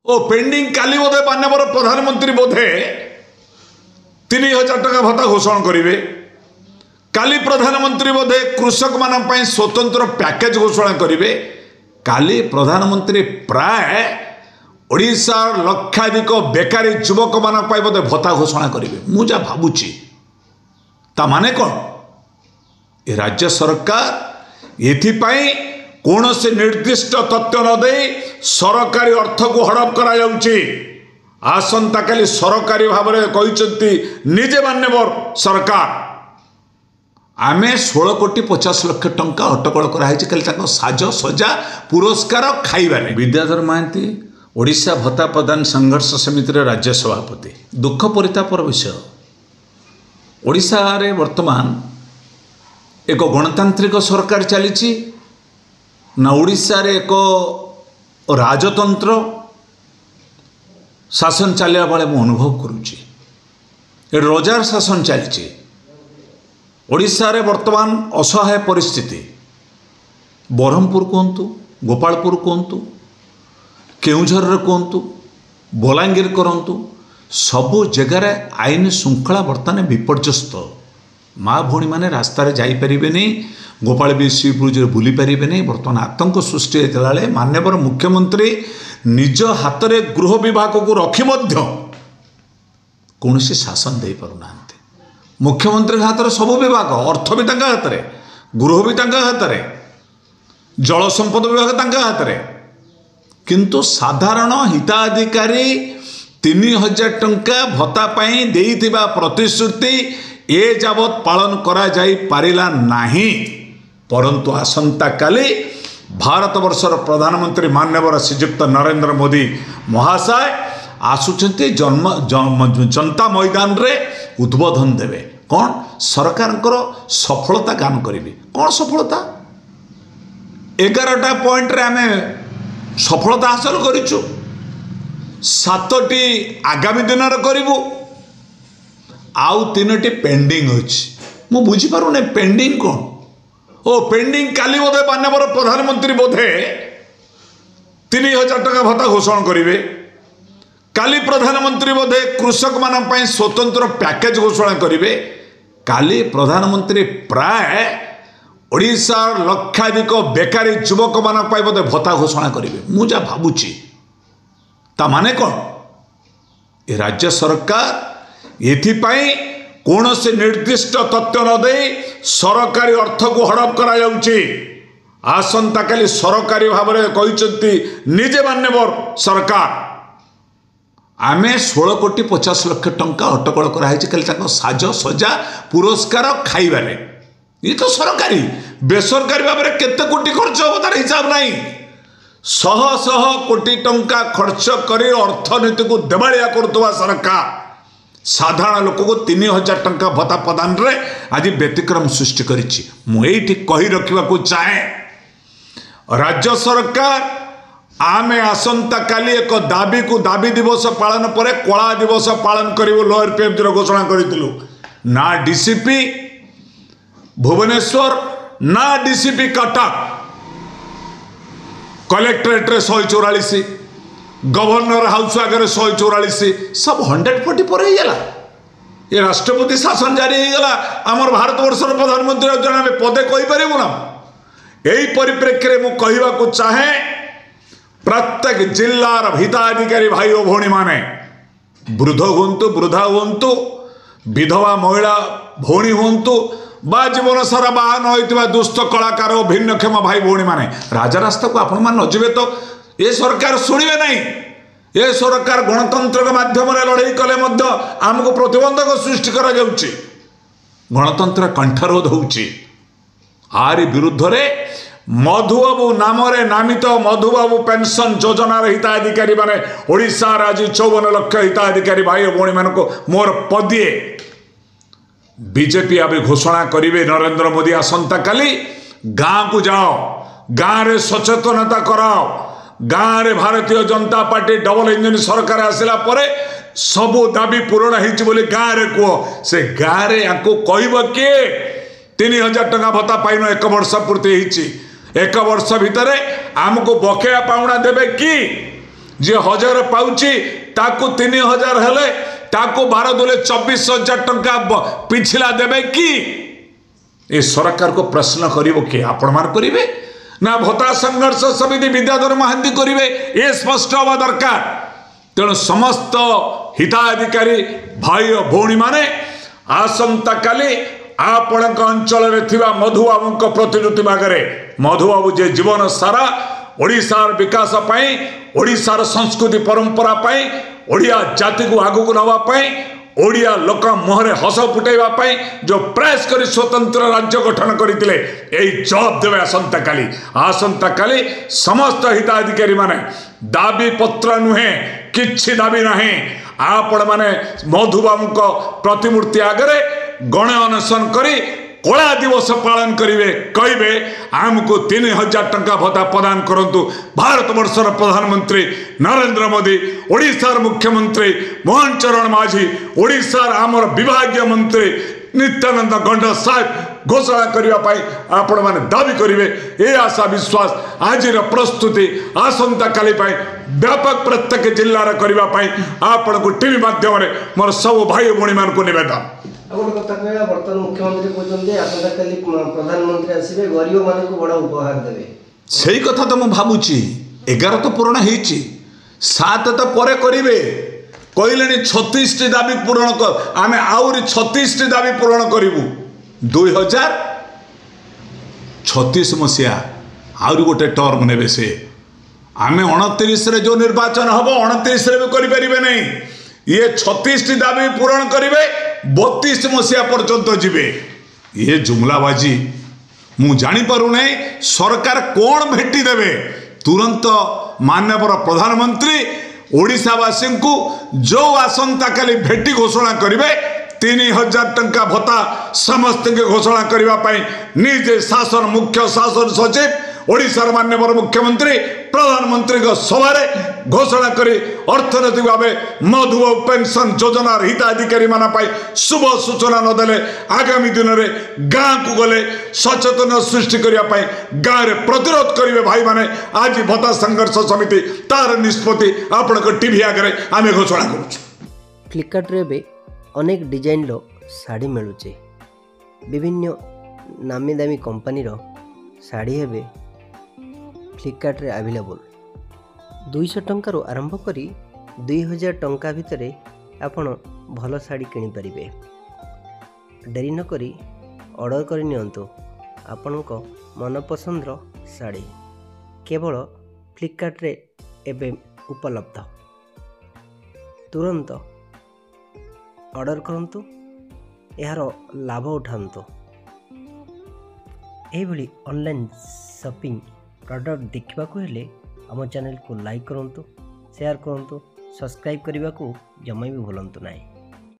ओ pending काली बोधे माननीय प्रधानमंत्री बोधे 3000 टका भत्ता घोषणा करेंगे। काली प्रधानमंत्री बोधे कृषक मान स्वतंत्र पैकेज घोषणा करेंगे। काली प्रधानमंत्री प्राय ओडिशा लक्षाधिक बेकारी युवक मान बोधे भत्ता घोषणा करेंगे। मुझे भावुची ता माने कौन ए राज्य सरकार एथिपाई कौन से निर्दिष्ट तथ्य न दे सरकारी अर्थ को हड़प करा जाउची। आसंता काली सरकारी भाव में कहते निजे मान्यवर सरकार आमे 16 कोटी 50 लाख टंका अटकल कराई साज सजा पुरस्कार खाइबारे। विद्याधर महांती ओडिशा भत्ता प्रदान संघर्ष समिति राज्य सभापति। दुख परितापर विषय ओडिशा रे वर्तमान एक गणतांत्रिक सरकार चली ना ओडिशा रे एक राजतंत्र शासन चलिया बेले मु अनुभव करुच्ची रजार शासन चली। ओडिशा रे वर्तमान असहाय परिस्थिति ब्रह्मपुर कहतु गोपालपुर कहतु केउझर कहतु बलांगीर करतु सबु जगार आईन श्रृंखला बर्तमान विपर्यस्त। माँ भौणी मैंने रास्तार जापरेनि गोपाल भी सी ब्रिज बुली पारे नहीं। बर्तमान आतंक सृष्टि होता माननीय मुख्यमंत्री निज हाथ में गृह विभाग को रखी कौन शासन दे पारना। मुख्यमंत्री हाथ में सब विभाग अर्थ भी हाथ में गृह भी हाथ में जल संपद विभाग हाथ में किंतु साधारण हिताधिकारी 3000 टंका भत्ता पाई देइथिबा प्रतिश्रुति ए जावत पालन करा जाई पारिला नहीं। परंतु आसंता काली भारत वर्षर प्रधानमंत्री माननीय श्रीयुक्त नरेंद्र मोदी महाशय आसुचंती जनता मैदान रे उद्बोधन देवे। कौन सरकार सफलता गान करी कौन सफलता 11टा पॉइंट रे आमे सफलता हासिल करिचु 7टी आगामी दिन करूँ आउ 3टी पेंडिंग अच्छी। मु बुझी पारुने पेंडिंग कौन ओ पेंडिंग काली बोधे माननीय प्रधानमंत्री बोधे 3000 टका भत्ता घोषणा करेंगे। काली प्रधानमंत्री बोधे कृषक मान स्वतंत्र पैकेज घोषणा करेंगे। काली प्रधानमंत्री प्राय ओडिशा लक्षाधिक बेकारी युवक मान बोधे भत्ता घोषणा करेंगे। मुझे भावुची ता माने कौन ए राज्य सरकार एथिपाई कौन से निर्दिष्ट तथ्य न दे सरकारी अर्थ को हड़प करा जाउची। आसंता काली सरकारी भाव में कहते निजे मान्यवर सरकार आमे 16 कोटी 50 लाख टंका अटकल कराई साज सजा पुरस्कार खाइबारे। ये तो सरकारी बेसरकारी भाव में केते कोटी खर्च हो तार हिसाब नहीं। शह शह कोटी टंका खर्च कर अर्थनीति को देवालिया करुवा सरकार साधारण लोक को 3000 टंका भत्ता प्रदान रे आज व्यतिक्रम सृष्टि करिछि। मुझे कही रखा चाहे राज्य सरकार आमे आसंता काली एक दाबी को दाबी दिवस पालन पर कला दिवस पालन करू लोअर पीएमजी घोषणा करूँ। ना डीसीपी भुवनेश्वर ना DCP Cuttack collectorate 144 governor house आगे 144 सब 144 होगा। ये राष्ट्रपति शासन जारी होगा आमर भारत वर्षर प्रधानमंत्री जन पदे कहीपर ना। यही परिप्रेक्षी में कहवाक चाहे प्रत्येक जिलार हिताधिकारी भाई और भौणी माने वृद्ध हूँ वृद्धा हूँ विधवा महिला भौणी हूँ बा जीवन सारा बाहा न होइतिबा दुष्ट कलाकार और भिन्नक्षम भाई भौणी माने राजरास्ता को आपण मान नजिबे तो ये सरकार शुणवे नहीं। ये सरकार गणतंत्र के माध्यम लड़ाई कले आमको प्रतिबंधक सृष्टि करा जाउची। गणतंत्र कंठरोध होउची। आरी विरुद्ध रे मधुबाबू नाम नामित मधुबाबू पेंशन योजना हिताधिकारी माने ओडिशा आज 54 लाख हिताधिकारी भाई और भौणी मानको मोर पदिए बीजेपी अभी घोषणा करेंगे। नरेंद्र मोदी आसंता काली गाँव को जाओ गाँव रे सचेतनता कराओ। गाँव रे Bharatiya Janata party double engine सरकार आसला परे सबू दाबी पूरण होती गाँव रे कह से गाँव रे आपको कह किए 3000 टका भत्ता पाइन 1 वर्ष पूर्ति होती 1 वर्ष भितर आमको बकेया पाउना देवे कि जे 1000 पाउची ताकू 3000 हेले ताकू 12 दुले 24,000 टंका पिछला देवे कि ए सरकार को प्रश्न करिवो के आपण मार करिवे ना भत्ता संघर्ष समिति विद्याधर महांती करिवे ए स्पष्ट हवा दरकार। तेणु समस्त हिताधिकारी भाई और भौणी माने आसंता काली आपण अंचल में थिबा मधुबाबू प्रतिनिधि भागरे मधुबाबू जे जीवन सारा ओडिशार विकास पाई ओडिशार संस्कृति परंपरा पाई ओडिया जाति को आगु को नवा पाई ओडिया लोक मुहरे हस फुटाइबा पाई जो प्रयास करी स्वतंत्र राज्य गठन करथिले एई जॉब देवे आसंता काली समस्त हिताधिकारी माने दाबी पत्र नुहे किछि दाबी नाही आपण माने मधुबाबू प्रतिमूर्ति आगरे गण अनशन करी कला दिवस पालन करिवे कहिबे आमको 3000 टंका भत्ता प्रदान करंतु। भारत वर्षर प्रधानमंत्री नरेंद्र मोदी ओडिशार मुख्यमंत्री मोहन चरण माझी ओडिशार आमर विभागीय मंत्री नित्यानंद गंडा साहेब घोषणा करने आपण मैंने दाबी करेंगे ये आशा विश्वास आज प्रस्तुति आसंता काली व्यापक प्रत्येक जिलार करने आपण को टीवी माध्यम मोर सब भाई भौणी मान को निवेदन। बर्तमान मुख्यमंत्री कहते आसंता काली प्रधानमंत्री आसवे गरीब मान को बड़ा उपहार देवे से कथा तो मुझे भावुची 11 तो पूरण हो 7 तो पर करेंगे कहले 36 टी दाबी पूरण कर आम आहरी 36 टी दाबी पूरण करूँ 2036 मसीहा आहरी गोटे टर्म ने से आम 29 जो निर्वाचन हम 29 भी करें नहीं ये 36 टी दाबी पूरण करेंगे 32 मसीहा पर्यंत जीवे ये जुमलाबाजी मु जापर नहीं सरकार कौन भेटी देवे तुरंत माननीय प्रधानमंत्री ओडिशावासी को जो आसंता काली भेटी घोषणा करेंगे 3000 टंका भत्ता समस्त के घोषणा करने निजे शासन मुख्य शासन सचिव ओडिशार माननीय मुख्यमंत्री प्रधानमंत्री सभा घोषणा करी अर्थनैतिक भाव मधुबाबू पेंशन योजना हिताधिकारी मान शुभ सूचना नदेले आगामी दिन में गाँ को गले सचेतन सृष्टि करने गाँव में प्रतिरोध करेंगे भाई माने आज भत्ता संघर्ष समिति तार निष्पत्ति आपण टीवी आगे आम घोषणा करूँ। फ्लिपकार्ट रे अनेक डिजाइन रो साड़ी मिलूचे विभिन्न नामी दामी कंपनी रो साड़ी हेबे फ्लिपकार्ट रे अवेलेबल 200 टंका रो आरंभ करी 2000 टंका भितर आपण भल साड़ी किनि परिबे। देरी न करी ऑर्डर करि नियंतु आपणको मनपसंद रो साड़ी केवल फ्लिपकार्ट रे एबे उपलब्ध। तुरंत ऑर्डर करंतु यार लाभ उठांतु। एभली ऑनलाइन शॉपिंग प्रोडक्ट देखा हेले आम चैनल को लाइक करूँ शेयर करूँ सब्सक्राइब करने को जमा भी भूलु ना।